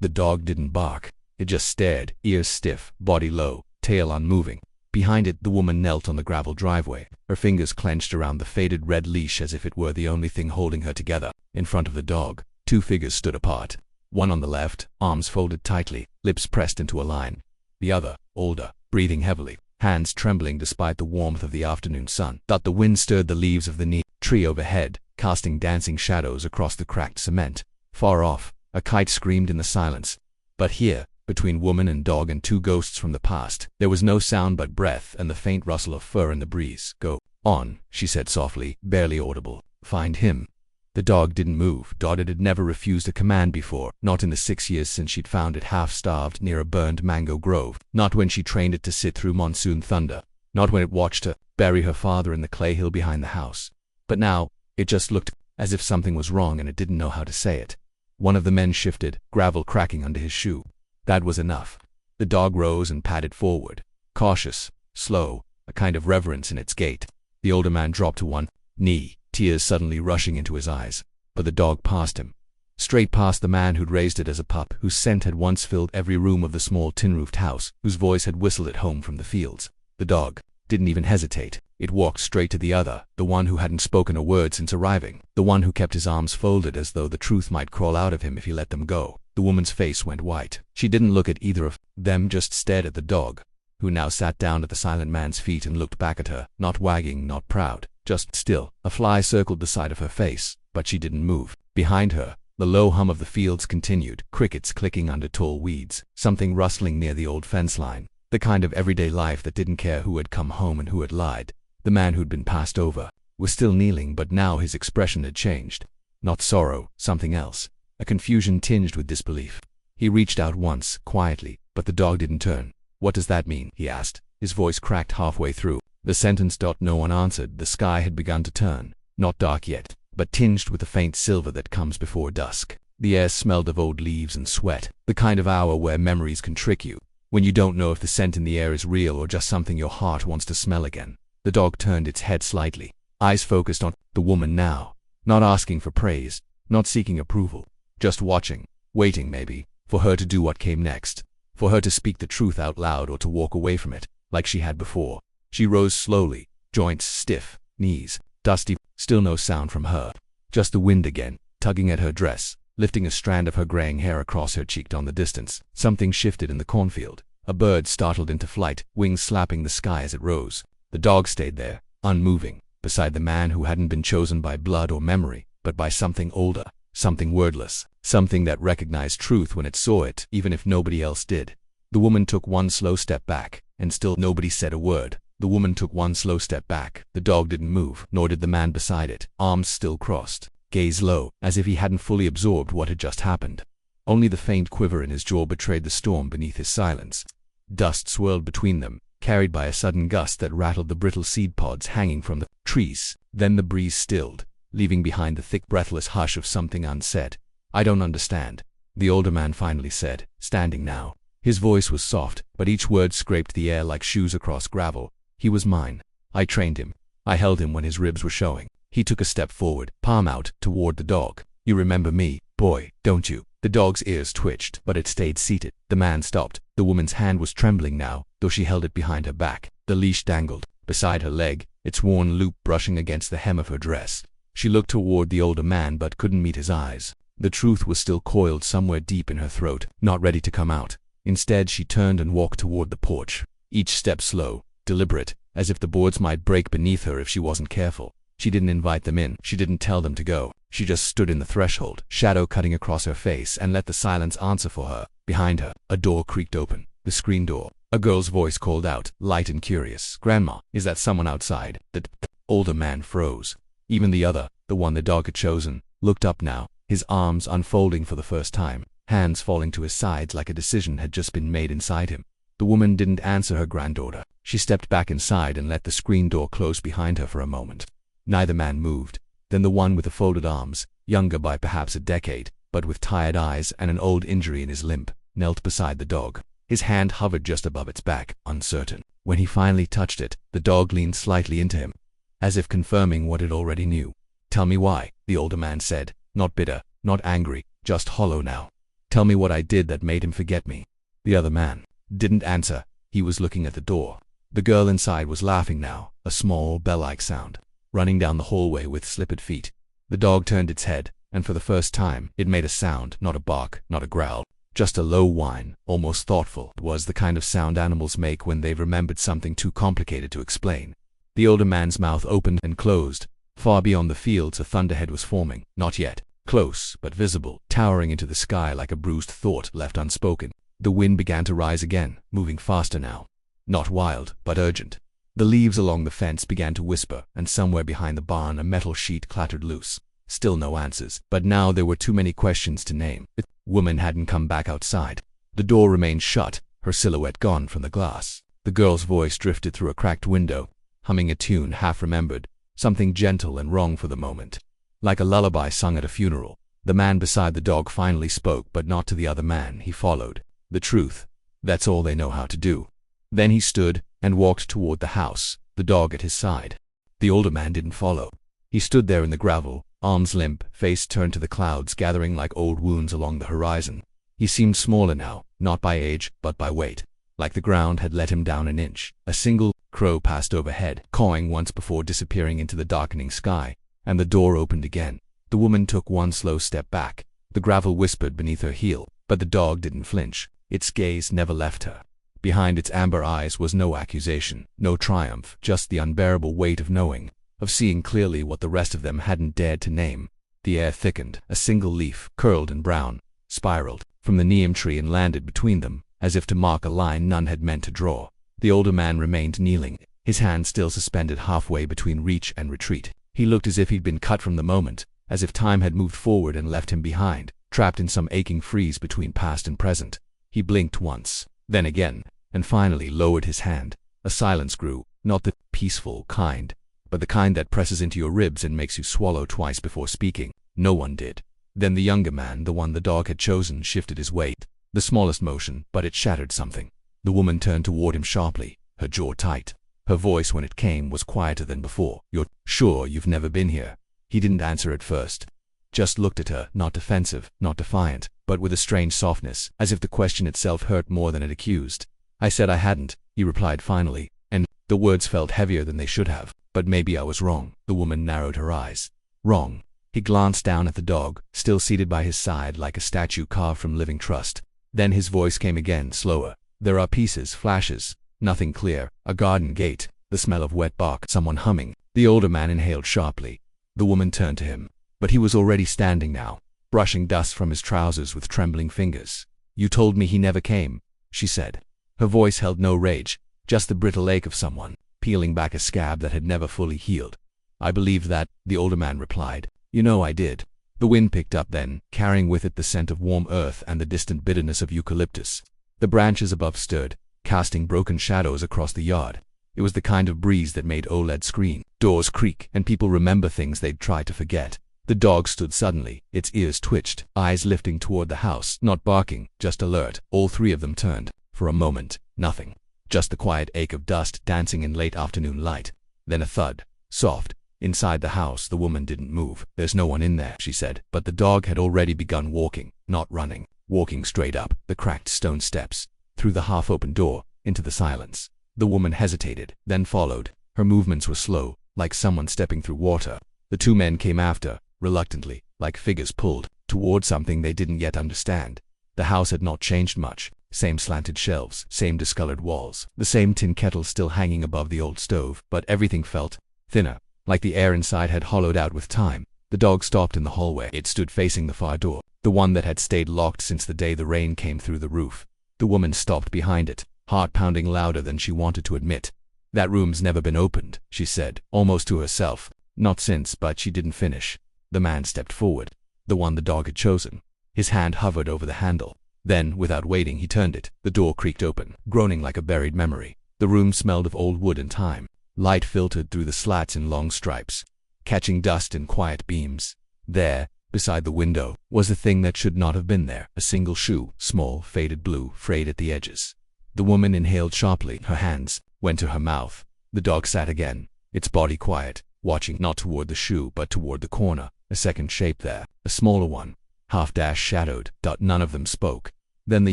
The dog didn't bark. It just stared, ears stiff, body low, tail unmoving. Behind it, the woman knelt on the gravel driveway, her fingers clenched around the faded red leash as if it were the only thing holding her together. In front of the dog, two figures stood apart. One on the left, arms folded tightly, lips pressed into a line. The other, older, breathing heavily, hands trembling despite the warmth of the afternoon sun. The wind stirred the leaves of the neem tree overhead, casting dancing shadows across the cracked cement. Far off, a kite screamed in the silence. But here, between woman and dog and two ghosts from the past, there was no sound but breath and the faint rustle of fur in the breeze. "Go on," she said softly, barely audible. "Find him." The dog didn't move. It had never refused a command before, not in the 6 years since she'd found it half-starved near a burned mango grove, not when she trained it to sit through monsoon thunder, not when it watched her bury her father in the clay hill behind the house. But now, it just looked as if something was wrong and it didn't know how to say it. One of the men shifted, gravel cracking under his shoe. That was enough. The dog rose and padded forward, cautious, slow, a kind of reverence in its gait. The older man dropped to one knee, tears suddenly rushing into his eyes. But the dog passed him. Straight past the man who'd raised it as a pup, whose scent had once filled every room of the small tin-roofed house, whose voice had whistled it home from the fields. The dog didn't even hesitate. It walked straight to the other, the one who hadn't spoken a word since arriving, the one who kept his arms folded as though the truth might crawl out of him if he let them go. The woman's face went white. She didn't look at either of them, just stared at the dog, who now sat down at the silent man's feet and looked back at her, not wagging, not proud, just still. A fly circled the side of her face, but she didn't move. Behind her, the low hum of the fields continued, crickets clicking under tall weeds, something rustling near the old fence line, the kind of everyday life that didn't care who had come home and who had lied. The man who'd been passed over was still kneeling, but now his expression had changed. Not sorrow, something else, a confusion tinged with disbelief. He reached out once, quietly, but the dog didn't turn. "What does that mean?" he asked. His voice cracked halfway through the sentence. No one answered. The sky had begun to turn, not dark yet, but tinged with the faint silver that comes before dusk. The air smelled of old leaves and sweat, the kind of hour where memories can trick you, when you don't know if the scent in the air is real or just something your heart wants to smell again. The dog turned its head slightly, eyes focused on the woman now, not asking for praise, not seeking approval, just watching, waiting maybe, for her to do what came next, for her to speak the truth out loud or to walk away from it, like she had before. She rose slowly, joints stiff, knees dusty, still no sound from her. Just the wind again, tugging at her dress, lifting a strand of her graying hair across her cheek. On the distance, something shifted in the cornfield. A bird startled into flight, wings slapping the sky as it rose. The dog stayed there, unmoving, beside the man who hadn't been chosen by blood or memory, but by something older, something wordless, something that recognized truth when it saw it, even if nobody else did. The woman took one slow step back, and still nobody said a word. The woman took one slow step back. The dog didn't move, nor did the man beside it, arms still crossed, gaze low, as if he hadn't fully absorbed what had just happened. Only the faint quiver in his jaw betrayed the storm beneath his silence. Dust swirled between them, carried by a sudden gust that rattled the brittle seed pods hanging from the trees. Then the breeze stilled, leaving behind the thick, breathless hush of something unsaid. "I don't understand," the older man finally said, standing now. His voice was soft, but each word scraped the air like shoes across gravel. "He was mine. I trained him. I held him when his ribs were showing." He took a step forward, palm out, toward the dog. "You remember me, boy, don't you?" The dog's ears twitched, but it stayed seated. The man stopped. The woman's hand was trembling now, though she held it behind her back. The leash dangled beside her leg, its worn loop brushing against the hem of her dress. She looked toward the older man but couldn't meet his eyes. The truth was still coiled somewhere deep in her throat, not ready to come out. Instead, she turned and walked toward the porch, each step slow, deliberate, as if the boards might break beneath her if she wasn't careful. She didn't invite them in. She didn't tell them to go. She just stood in the threshold, shadow cutting across her face, and let the silence answer for her. Behind her, a door creaked open, the screen door. A girl's voice called out, light and curious, "Grandma, is that someone outside?" The older man froze. Even the other, the one the dog had chosen, looked up now, his arms unfolding for the first time, hands falling to his sides like a decision had just been made inside him. The woman didn't answer her granddaughter. She stepped back inside and let the screen door close behind her for a moment. Neither man moved. Then the one with the folded arms, younger by perhaps a decade, but with tired eyes and an old injury in his limp, knelt beside the dog. His hand hovered just above its back, uncertain. When he finally touched it, the dog leaned slightly into him, as if confirming what it already knew. "Tell me why," the older man said, not bitter, not angry, just hollow now. Tell me what I did that made him forget me." The other man didn't answer. He was looking at the door. The girl inside was laughing now, a small bell-like sound, running down the hallway with slippered feet. The dog turned its head, and for the first time, it made a sound, not a bark, not a growl, just a low whine, almost thoughtful. It was the kind of sound animals make when they've remembered something too complicated to explain. The older man's mouth opened and closed. Far beyond the fields, a thunderhead was forming, not yet close, but visible, towering into the sky like a bruised thought left unspoken. The wind began to rise again, moving faster now. Not wild, but urgent. The leaves along the fence began to whisper, and somewhere behind the barn a metal sheet clattered loose. Still no answers, but now there were too many questions to name. The woman hadn't come back outside. The door remained shut, her silhouette gone from the glass. The girl's voice drifted through a cracked window, humming a tune half-remembered, something gentle and wrong for the moment. Like a lullaby sung at a funeral. The man beside the dog finally spoke, but not to the other man he followed. The truth. That's all they know how to do. Then he stood and walked toward the house, the dog at his side. The older man didn't follow. He stood there in the gravel, arms limp, face turned to the clouds gathering like old wounds along the horizon. He seemed smaller now, not by age, but by weight. Like the ground had let him down an inch. A single crow passed overhead, cawing once before disappearing into the darkening sky, and the door opened again. The woman took one slow step back. The gravel whispered beneath her heel, but the dog didn't flinch. Its gaze never left her. Behind its amber eyes was no accusation, no triumph, just the unbearable weight of knowing, of seeing clearly what the rest of them hadn't dared to name. The air thickened. A single leaf, curled and brown, spiraled from the neem tree and landed between them, as if to mark a line none had meant to draw. The older man remained kneeling, his hand still suspended halfway between reach and retreat. He looked as if he'd been cut from the moment, as if time had moved forward and left him behind, trapped in some aching freeze between past and present. He blinked once, then again, and finally lowered his hand. A silence grew, not the peaceful kind, but the kind that presses into your ribs and makes you swallow twice before speaking. No one did. Then the younger man, the one the dog had chosen, shifted his weight. The smallest motion, but it shattered something. The woman turned toward him sharply, her jaw tight. Her voice, when it came, was quieter than before. "You're sure you've never been here?" He didn't answer at first. Just looked at her, not defensive, not defiant, but with a strange softness, as if the question itself hurt more than it accused. "I said I hadn't," he replied finally, and the words felt heavier than they should have. "But maybe I was wrong." The woman narrowed her eyes. "Wrong?" He glanced down at the dog, still seated by his side like a statue carved from living trust. Then his voice came again, slower. "There are pieces, flashes. Nothing clear. A garden gate, the smell of wet bark, someone humming." The older man inhaled sharply. The woman turned to him, but he was already standing now, brushing dust from his trousers with trembling fingers. "You told me he never came," she said. Her voice held no rage, just the brittle ache of someone peeling back a scab that had never fully healed. "I believed that," the older man replied. "You know I did." The wind picked up then, carrying with it the scent of warm earth and the distant bitterness of eucalyptus. The branches above stirred, casting broken shadows across the yard. It was the kind of breeze that made OLED screen doors creak and people remember things they'd tried to forget. The dog stood suddenly, its ears twitched, eyes lifting toward the house, not barking, just alert. All three of them turned. For a moment, nothing. Just the quiet ache of dust dancing in late afternoon light. Then a thud. Soft. Inside the house, the woman didn't move. "There's no one in there," she said. But the dog had already begun walking, not running, walking straight up the cracked stone steps, through the half-open door, into the silence. The woman hesitated, then followed. Her movements were slow, like someone stepping through water. The two men came after, reluctantly, like figures pulled toward something they didn't yet understand. The house had not changed much. Same slanted shelves, same discolored walls, the same tin kettle still hanging above the old stove, but everything felt thinner, like the air inside had hollowed out with time. The dog stopped in the hallway. It stood facing the far door, the one that had stayed locked since the day the rain came through the roof. The woman stopped behind it, heart pounding louder than she wanted to admit. "That room's never been opened," she said, almost to herself. "Not since," but she didn't finish. The man stepped forward, the one the dog had chosen. His hand hovered over the handle. Then, without waiting, he turned it. The door creaked open, groaning like a buried memory. The room smelled of old wood and time. Light filtered through the slats in long stripes, catching dust in quiet beams. There, beside the window, was a thing that should not have been there. A single shoe, small, faded blue, frayed at the edges. The woman inhaled sharply. Her hands went to her mouth. The dog sat again, its body quiet, watching not toward the shoe but toward the corner. A second shape there, a smaller one, half-shadowed. None of them spoke. Then the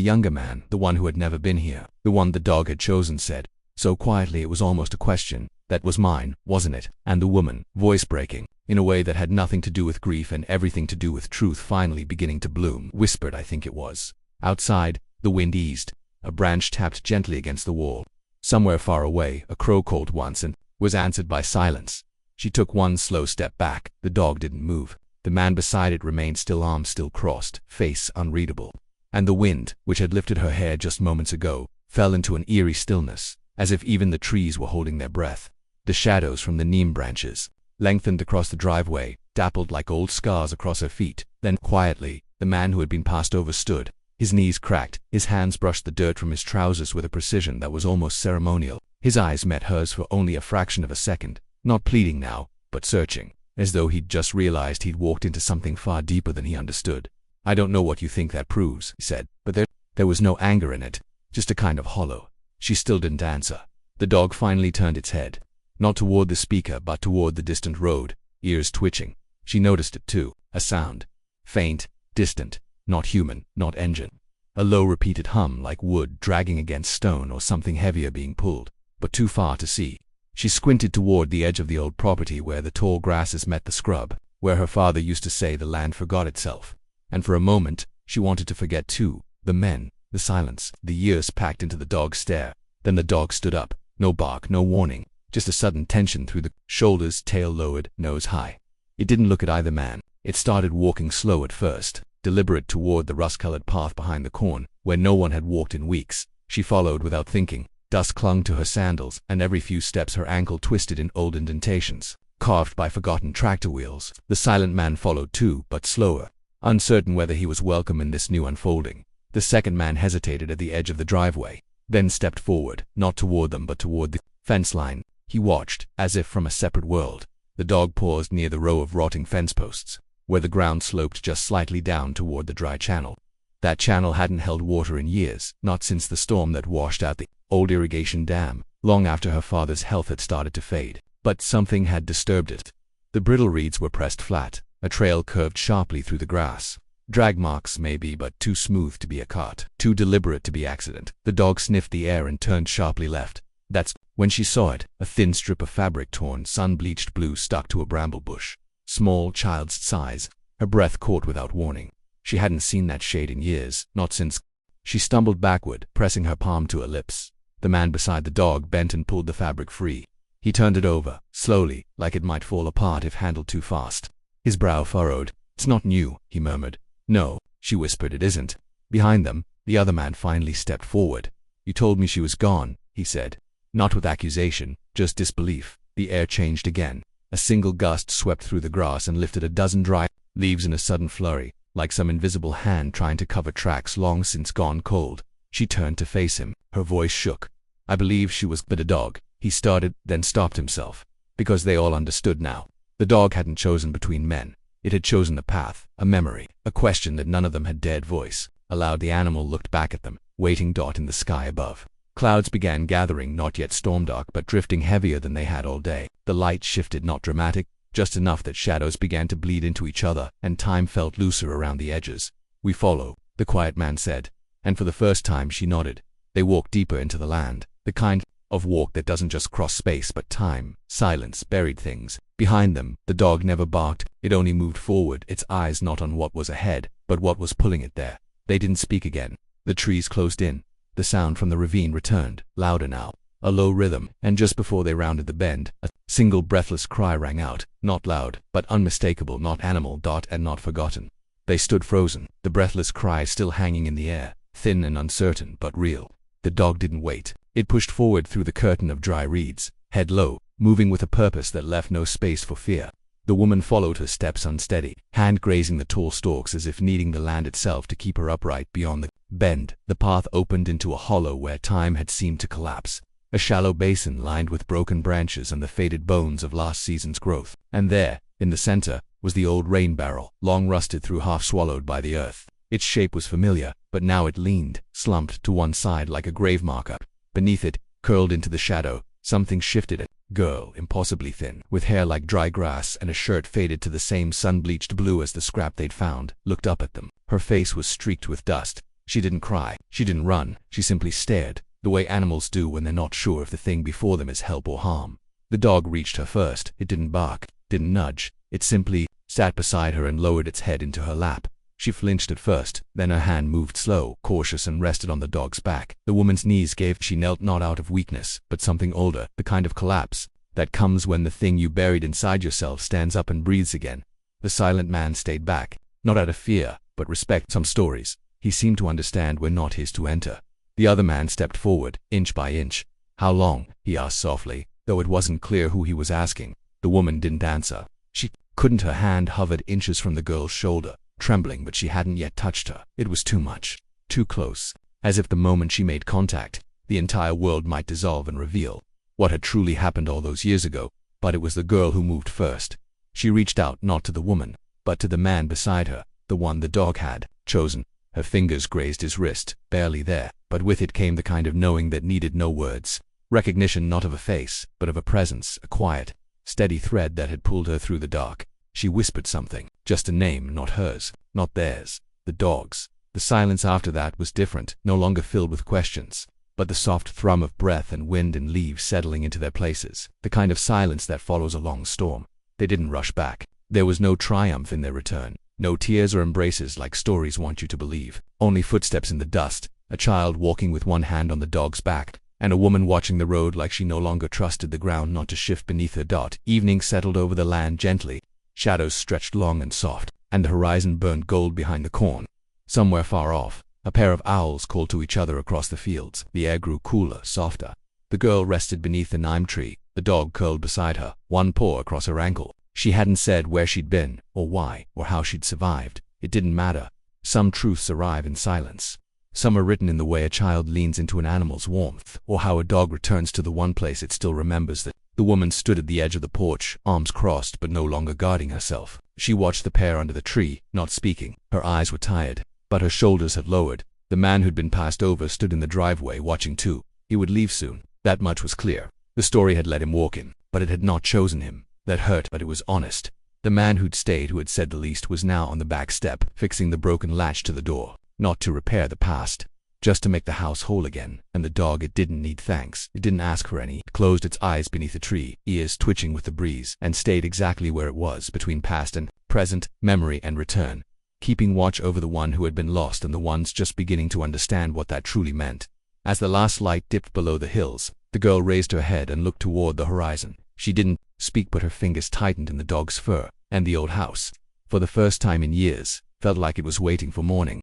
younger man, the one who had never been here, the one the dog had chosen, said, so quietly it was almost a question, "That was mine, wasn't it?" And the woman, voice breaking, in a way that had nothing to do with grief and everything to do with truth finally beginning to bloom, whispered, "I think it was." Outside, the wind eased. A branch tapped gently against the wall. Somewhere far away, a crow called once and was answered by silence. She took one slow step back. The dog didn't move. The man beside it remained still, arms still crossed, face unreadable. And the wind, which had lifted her hair just moments ago, fell into an eerie stillness, as if even the trees were holding their breath. The shadows from the neem branches lengthened across the driveway, dappled like old scars across her feet. Then, quietly, the man who had been passed over stood. His knees cracked, his hands brushed the dirt from his trousers with a precision that was almost ceremonial. His eyes met hers for only a fraction of a second, not pleading now, but searching, as though he'd just realized he'd walked into something far deeper than he understood. "I don't know what you think that proves," he said, but there was no anger in it, just a kind of hollow. She still didn't answer. The dog finally turned its head, not toward the speaker but toward the distant road, ears twitching. She noticed it too, a sound. Faint, distant, not human, not engine. A low repeated hum like wood dragging against stone or something heavier being pulled, but too far to see. She squinted toward the edge of the old property where the tall grasses met the scrub, where her father used to say the land forgot itself. And for a moment, she wanted to forget too, the men, the silence, the years packed into the dog's stare. Then the dog stood up, no bark, no warning, just a sudden tension through the shoulders, tail lowered, nose high. It didn't look at either man. It started walking slow at first, deliberate toward the rust-colored path behind the corn, where no one had walked in weeks. She followed without thinking. Dust clung to her sandals, and every few steps her ankle twisted in old indentations, carved by forgotten tractor wheels. The silent man followed too, but slower, uncertain whether he was welcome in this new unfolding. The second man hesitated at the edge of the driveway, then stepped forward, not toward them but toward the fence line. He watched, as if from a separate world. The dog paused near the row of rotting fence posts, where the ground sloped just slightly down toward the dry channel. That channel hadn't held water in years, not since the storm that washed out the old irrigation dam, long after her father's health had started to fade. But something had disturbed it. The brittle reeds were pressed flat, a trail curved sharply through the grass. Drag marks maybe, but too smooth to be a cart, too deliberate to be accident. The dog sniffed the air and turned sharply left. That's when she saw it, a thin strip of fabric torn, sun-bleached blue stuck to a bramble bush. Small, child's size. Her breath caught without warning. She hadn't seen that shade in years, not since. She stumbled backward, pressing her palm to her lips. The man beside the dog bent and pulled the fabric free. He turned it over, slowly, like it might fall apart if handled too fast. His brow furrowed. "It's not new," he murmured. "No," she whispered, "it isn't." Behind them, the other man finally stepped forward. "You told me she was gone," he said. Not with accusation, just disbelief. The air changed again. A single gust swept through the grass and lifted a dozen dry leaves in a sudden flurry, like some invisible hand trying to cover tracks long since gone cold. She turned to face him. Her voice shook. "I believe she was but a dog," he started, then stopped himself. Because they all understood now. The dog hadn't chosen between men. It had chosen the path, a memory, a question that none of them had dared voice. Aloud the animal looked back at them, waiting dot in the sky above. Clouds began gathering, not yet storm-dark, but drifting heavier than they had all day. The light shifted, not dramatic, just enough that shadows began to bleed into each other, and time felt looser around the edges. "We follow," the quiet man said, and for the first time she nodded. They walked deeper into the land, the kind of walk that doesn't just cross space but time, silence, buried things. Behind them, the dog never barked, it only moved forward, its eyes not on what was ahead, but what was pulling it there. They didn't speak again. The trees closed in. The sound from the ravine returned, louder now, a low rhythm, and just before they rounded the bend, a single breathless cry rang out, not loud, but unmistakable, not animal, and not forgotten. They stood frozen, the breathless cry still hanging in the air, thin and uncertain, but real. The dog didn't wait. It pushed forward through the curtain of dry reeds, head low, moving with a purpose that left no space for fear. The woman followed her steps unsteady, hand grazing the tall stalks as if needing the land itself to keep her upright. Beyond the bend, the path opened into a hollow where time had seemed to collapse. A shallow basin lined with broken branches and the faded bones of last season's growth. And there, in the center, was the old rain barrel, long rusted through, half swallowed by the earth. Its shape was familiar, but now it leaned, slumped to one side like a grave marker. Beneath it, curled into the shadow, something shifted. girl, impossibly thin, with hair like dry grass and a shirt faded to the same sun-bleached blue as the scrap they'd found, looked up at them. Her face was streaked with dust. She didn't cry. She didn't run. She simply stared, the way animals do when they're not sure if the thing before them is help or harm. The dog reached her first. It didn't bark, didn't nudge. It simply sat beside her and lowered its head into her lap. She flinched at first, then her hand moved slow, cautious, and rested on the dog's back. The woman's knees gave. She knelt not out of weakness, but something older, the kind of collapse that comes when the thing you buried inside yourself stands up and breathes again. The silent man stayed back, not out of fear, but respect. Some stories, he seemed to understand, were not his to enter. The other man stepped forward, inch by inch. How long? He asked softly, though it wasn't clear who he was asking. The woman didn't answer. She couldn't. Her hand hovered inches from the girl's shoulder, trembling, but she hadn't yet touched her. It was too much, too close, as if the moment she made contact, the entire world might dissolve and reveal what had truly happened all those years ago. But it was the girl who moved first. She reached out, not to the woman, but to the man beside her, the one the dog had chosen. Her fingers grazed his wrist, barely there, but with it came the kind of knowing that needed no words. Recognition not of a face, but of a presence, a quiet, steady thread that had pulled her through the dark. She whispered something, just a name, not hers, not theirs, the dog's. The silence after that was different, no longer filled with questions, but the soft thrum of breath and wind and leaves settling into their places, the kind of silence that follows a long storm. They didn't rush back. There was no triumph in their return, no tears or embraces like stories want you to believe. Only footsteps in the dust, a child walking with one hand on the dog's back, and a woman watching the road like she no longer trusted the ground not to shift beneath her. Evening settled over the land gently. Shadows stretched long and soft, and the horizon burned gold behind the corn. Somewhere far off, a pair of owls called to each other across the fields. The air grew cooler, softer. The girl rested beneath the lime tree, the dog curled beside her, one paw across her ankle. She hadn't said where she'd been, or why, or how she'd survived. It didn't matter. Some truths arrive in silence. Some are written in the way a child leans into an animal's warmth, or how a dog returns to the one place it still remembers. That the woman stood at the edge of the porch, arms crossed but no longer guarding herself. She watched the pair under the tree, not speaking. Her eyes were tired, but her shoulders had lowered. The man who'd been passed over stood in the driveway, watching too. He would leave soon. That much was clear. The story had let him walk in, but it had not chosen him. That hurt, but it was honest. The man who'd stayed, who had said the least, was now on the back step, fixing the broken latch to the door. Not to repair the past, just to make the house whole again. And the dog, it didn't need thanks. It didn't ask for any. It closed its eyes beneath the tree, ears twitching with the breeze, and stayed exactly where it was, between past and present, memory and return, keeping watch over the one who had been lost and the ones just beginning to understand what that truly meant. As the last light dipped below the hills, the girl raised her head and looked toward the horizon. She didn't speak, but her fingers tightened in the dog's fur, and the old house, for the first time in years, felt like it was waiting for morning.